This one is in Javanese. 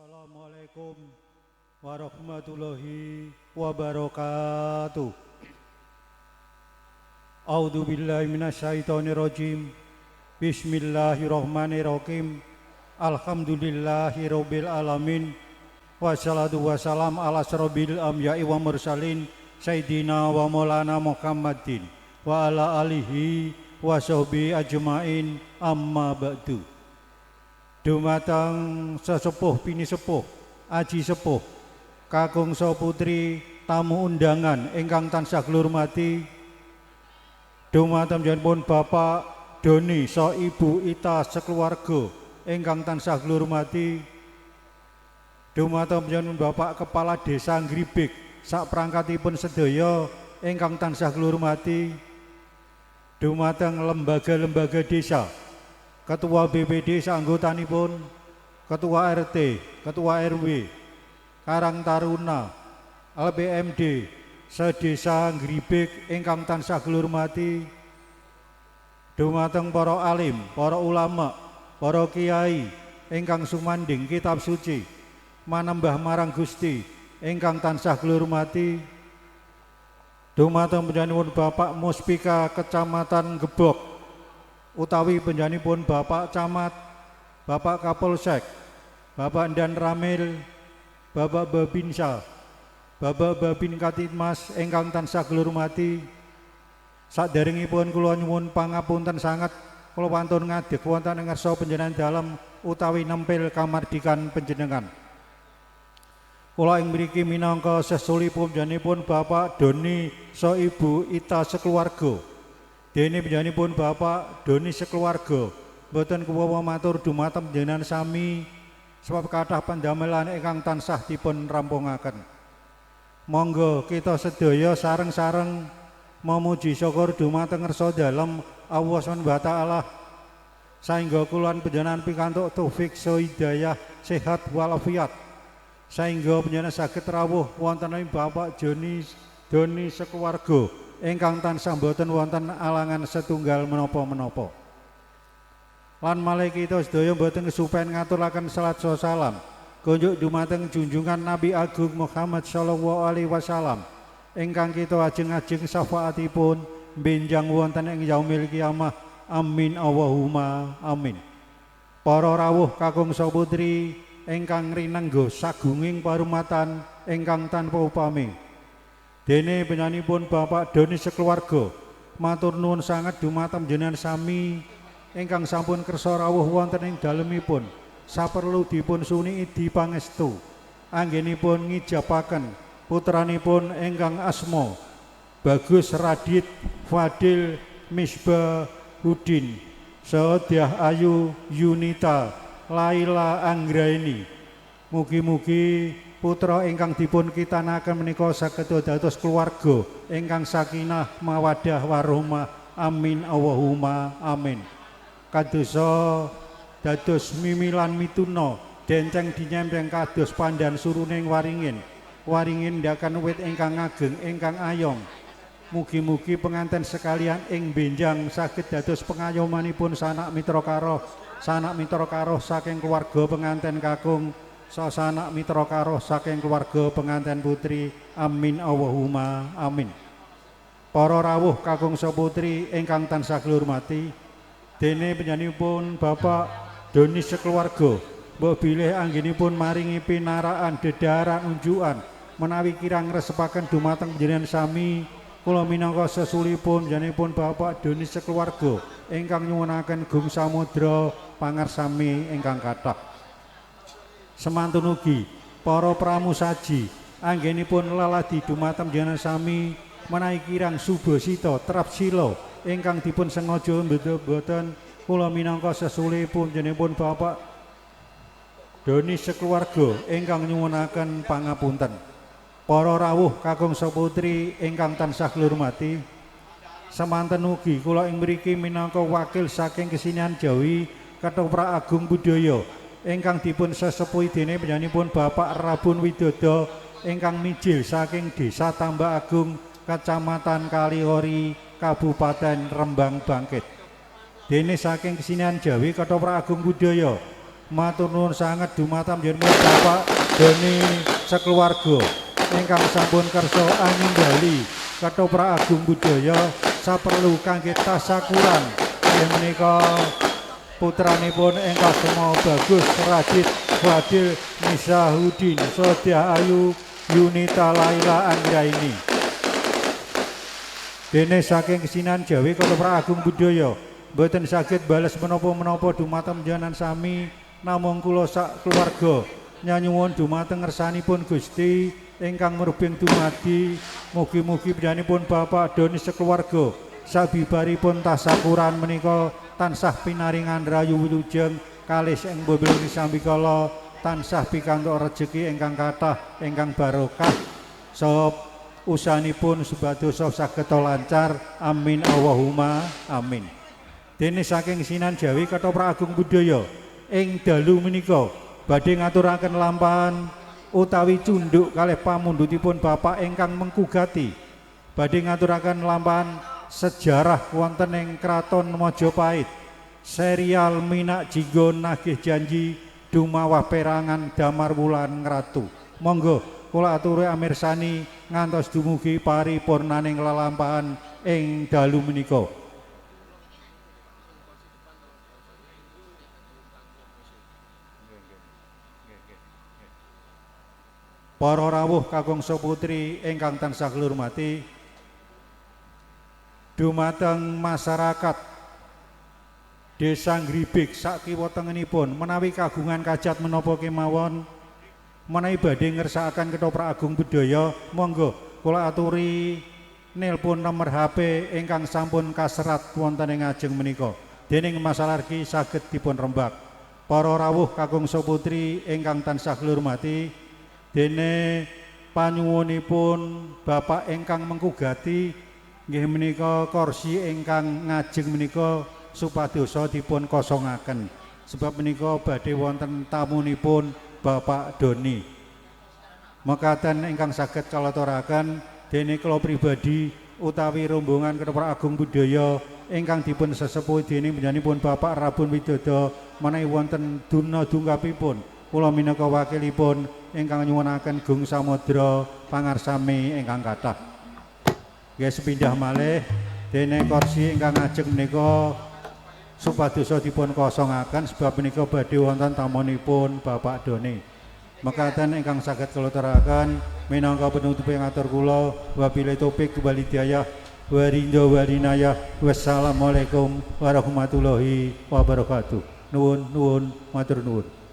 Assalamualaikum warahmatullahi wabarakatuh. A'udzu billahi minasyaitonir rajim. Bismillahirrahmanirrahim. Alhamdulillahirabbil alamin. Wassalatu wassalam ala asrobil anbiya'i wa mursalin sayyidina wa maulana Muhammadin wa ala alihi wa sahbihi ajmain, amma ba'du. Dumateng sesepuh pini sepuh aji sepuh kakung saputri tamu undangan ingkang tansah kula hormati, dumateng panjenenganipun Bapak Doni so Ibu Ita sekeluarga ingkang tansah kula hormati, dumateng panjenenganipun Bapak Kepala Desa Ngribik sak prangkatipun sedaya ingkang tansah kula hormati, dumateng lembaga-lembaga desa, Ketua BPD saanggotanipun, Ketua RT, Ketua RW, Karang Taruna, LPMD, sedesa Ngribik ingkang tansah kula hormati, dumateng para alim, para ulama, para kiai ingkang sumandhing kitab suci manembah marang Gusti ingkang tansah kula hormati, dumateng panjenenganipun Bapak Muspika Kecamatan Gebok utawi panjenenganipun Bapak Camat, Bapak Kapolsek, Bapak Dan Ramil, Bapak Babinsa, Bapak Babin Katitmas ingkang tansah kula hormati, saderengipun kula nyuwun pangapunten sanget kula wantun ngadeg wonten ing ngarsa panjenengan dalem utawi nempel kamardikan panjenengan. Kula ing mriki minangka sesulipun panjenenganipun Bapak Doni so Ibu Ita sekeluarga. Dene panjenenganipun Bapak Doni sekeluarga boten kuwawa matur dumateng panjenengan sami sebab kathah pandamelan ingkang tansah dipun rampungaken. Monggo kita sedaya sareng-sareng memuji syukur dumateng ngarsa dalem Allah Subhanahu wa taala saengga kula panjenengan pikantuk taufik hidayah sehat walafiat saengga panjenengan saged rawuh wonten ing Bapak Doni sekeluarga ingkang tansah boten wonten alangan setunggal menapa-menapa. Lan malih kita sedaya boten kesupen ngaturaken salat salam kunjuk dumateng junjungan Nabi Agung Muhammad sallallahu alaihi wasallam ingkang kita ajeng-ajeng syafaatipun benjang wonten ing yaumil kiamah. Amin Allahumma amin. Para rawuh kakung saputri ingkang rinengga sagunging parumatan ingkang tanpa upami, dene panjenenganipun Bapak Doni sekeluarga matur nuwun sanget dumateng panjenengan sami ingkang sampun kersa rawuh wonten ing dalemipun saperlu dipun suni dipangestu anggenipun ngijabaken putranipun ingkang asma Bagus Radit Fadil Misbahudin Saodiah Ayu Yunita Laila Anggraini. Mugi-mugi putra ingkang dipun kitanaken menika saged dados keluarga ingkang sakinah mawaddah warahmah. Amin Allahumma amin. Kadosa dados mimilan mituna denceng dinyempeng kados pandan suruning waringin ndakan wit ingkang ageng ingkang ayong. Mugi-mugi penganten sekalian ing benjang saged dados pengayomanipun sanak mitra karoh saking keluarga penganten kakung sasanak mitra karoh saking keluarga penganten putri. Amin Allahumma amin. Para rawuh kakung saputri ingkang tansah kula hormati, dene panjenenganipun Bapak Doni sekeluarga mbok bilih anggenipun maringi pinaraan dedaran unjukan menawi kirang ngresepaken dumateng panjenengan sami. Kula minangka sesulipun panjenenganipun Bapak Doni sekeluarga ingkang nyuwunaken gung samudra pangarsami ingkang kathah. Semantun ugi para pramusaji anggenipun laladi dumateng panjenengan sami menawi kirang subasita trapsila ingkang dipun sengaja boten. Kula minangka sesulipun panjenenganipun Bapak Doni sekeluarga ingkang nyuwunaken pangapunten. Para rawuh kakung saputri ingkang tansah kula hormati, semanten ugi kula ing mriki minangka wakil saking kesenian Jawi Ketoprak Agung Budaya ingkang dipun sesepuhi dene panjenenganipun Bapak Rabun Widodo ingkang mijil saking Desa Tambak Agung, Kecamatan Kalihori, Kabupaten Rembang Bangkit. Dene saking kesenian Jawi Ketoprak Agung Budaya matur nuwun sanget dumateng panjenengan Bapak Doni sekeluarga ingkang sampun kersa aninggali Ketoprak Agung Budaya saperlu kangge tasakuran inggih menika putranipun ingkang sema Bagus Rajid Fadil Nisahudin Sodia Ayu Yunita Laila Anggraini dene saking kesinan Jawi Ketoprak Agung Budaya mboten saged bales menapa-menapa dumateng panjenengan sami namung kula sak keluarga nyanyuwun dumateng ngersanipun Gusti ingkang merubing dumadi mugi-mugi panjenenganipun Bapak Doni sekeluarga sabibaripun tasakuran menika tansah pinaringan rayu wilujeng kalih ing mobil sambikala tansah pikantuk rejeki ingkang kathah ingkang barokah sop usahanipun supados saged lancar amin Allahumma amin. Dene saking Sinan Jawi Ketoprak Agung Budaya ing dalu menika badhe ngaturaken lampahan utawi cunduk kalih pamundhutipun Bapak ingkang mengkugati badhe ngaturaken lampahan sejarah wonten ing Kraton Majapahit serial Minak Jinggo Nagih Janji Dumawah Perangan Damar Wulan Ngratu. Monggo kula aturi amirsani ngantos dumugi paripurnaning lelampahan ing dalu menika. Para rawuh kakung saputri ingkang tansah kula hormati, dumateng masyarakat Desa Ngribik sak kiwa tengenipun menawi kagungan kajat menapa kemawon menawi badhe ngersakaken Ketoprak Agung Budaya, monggo kula aturi nelpon nomor HP ingkang sampun kaserat wonten ing ajeng menika. Dening masalah iki saged dipun rembak. Para rawuh kakung saputri ingkang tansah kula hormati, dene panyuwunipun Bapak ingkang mengkugati nggih menika kursi ingkang ngajeng menika supadosa dipun kosongaken sebab menika badhe wonten tamunipun Bapak Doni. Mekaten ingkang saged kalaturaken dene kula pribadi utawi rombongan Ketoprak Agung Budaya ingkang dipun sesepuh dening panjenenganipun Bapak Rabun Widodo menawi wonten duna dungkapipun kula minangka wakilipun ingkang nyuwunaken Gung Samudra pangarsami ingkang kathah. Nggih sepindah malih dene kursi ingkang ajeng menika supadosa dipun kosongaken sebab menika badhe wonten tamunipun Bapak Doni. Mekaten ingkang saged kula aturaken minangka penutuping atur kula wabillahi taufik wal hidayah wa ridho wal inayah. Wassalamualaikum warahmatullahi wabarakatuh. Nuwun nuwun matur nuwun.